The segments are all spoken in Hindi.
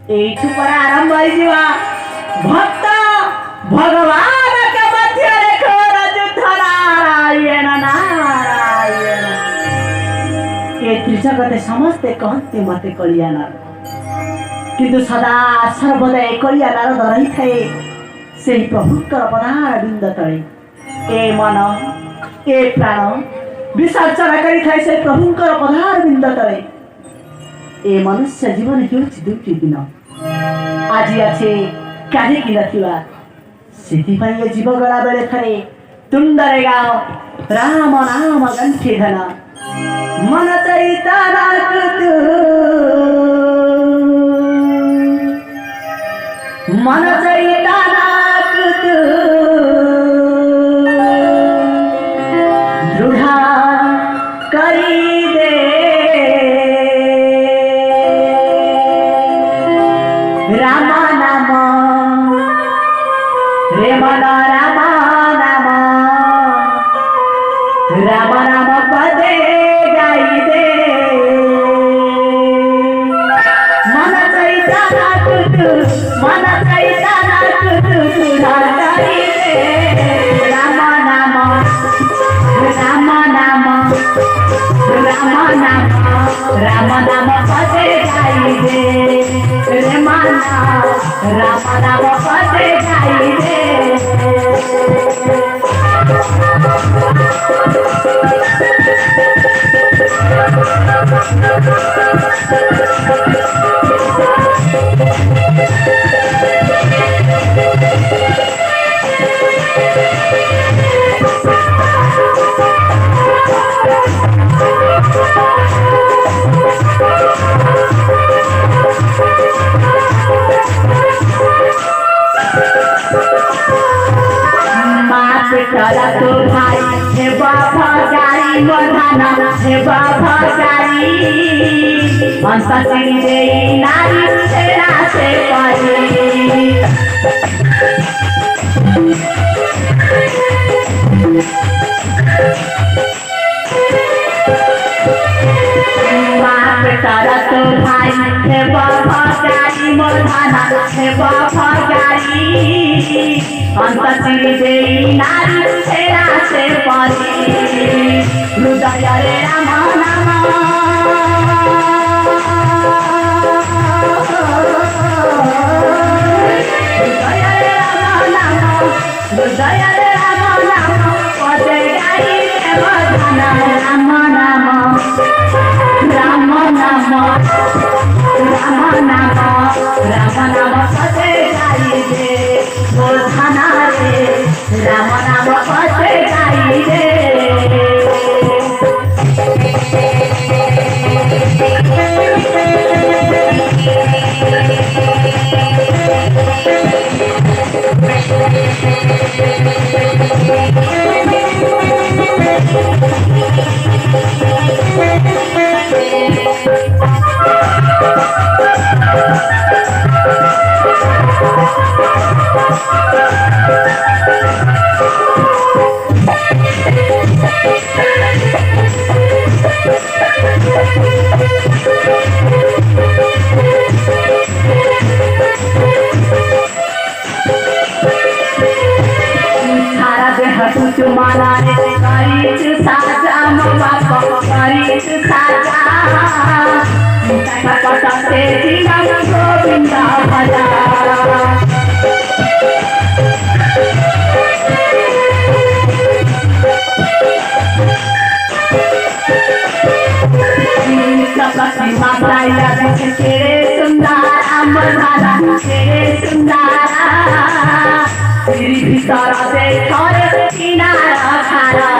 एठू पर आरंभ होइजिवा भक्त भगवान के मध्य रेखो रजुद्ध नारायण नारायण ए त्रिजगते समस्ते कहते मते कलिया नारद किंतु सदा सर्वदा कलिया नारद रही थाए से प्रभुकर पदार बिंद तले ए मन ए प्राण विसर्जन करी थाए से प्रभुकर पदार बिंद तले ए मनुष्य जीवन हेउछि दुईटी दिन आज आछे काहे कि नथिबा सेथिपाई ए जीव गला बेले थरे तुंडरे गाओ राम नाम गंठे धन मन चैतना कृतु मन चैतना कृतु दृढ़ करी दे राम नाम रे मन राम नाम राम नाम पदे गाई दे मन चैतना कृतु मन चैतना कृतु सुधारी दे राम नाम राम नाम राम नाम राम नाम पदे गाई दे रे माना राम नाम पदे गाई दे करा तो भाई हे बाबा गाड़ी बधाना हे बाबा गाड़ी हंसा सिरी दे नारी तेरा से पारी बाप करा तो भाई हे बाबा गाड़ी बधाना हे बाबा गाड़ी हंसा सिरी दे नारी तेरा से पारी हृदय रे राम नाम हृदय रे राम नाम हृदय रे राम नाम पदे गाई दे बधाना राम नाम राम नाम राम नाम राम नाम पदे गाई दे बधाना रे राम नाम पदे गाई दे तुम्हारा करीच साजा बाबा करीच साजा कटते जीवन गोविंद भजा तेरे सुंदर अमरधारा तेरे सुंदर भीतर से थोड़े किनारा खारा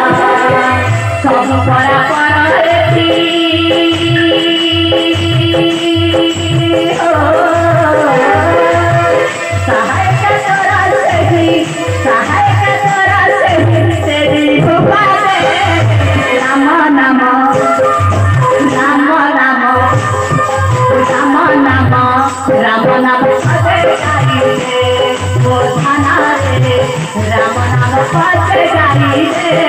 सब परा पर सहायक तोरा से भी सहायक तोरा से भी तेरी भूपा दे राम नाम राम नाम राम नाम राम नाम पदे गाई दे बधाना रे राम नाम पदे गाई दे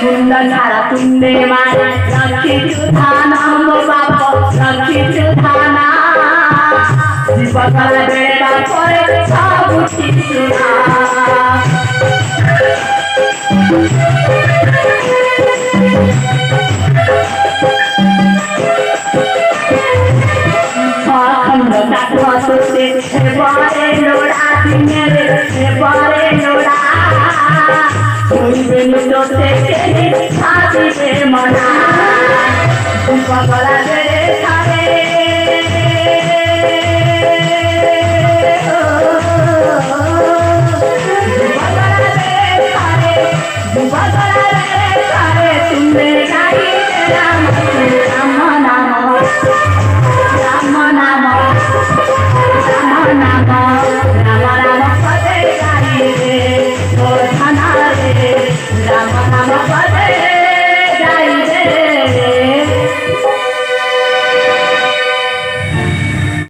कुंडन झाला कुंडे मारे रक्षित धाना मो बाप रक्षित धाना जीवकाला बेळा परे साबुची सुना खंड दाखवा सोते हे बारे लोडा दिनेरे हे बारे लोडा कोई जोते तेरी छाती पे मना पगला दे थारे पगला दे थारे पगला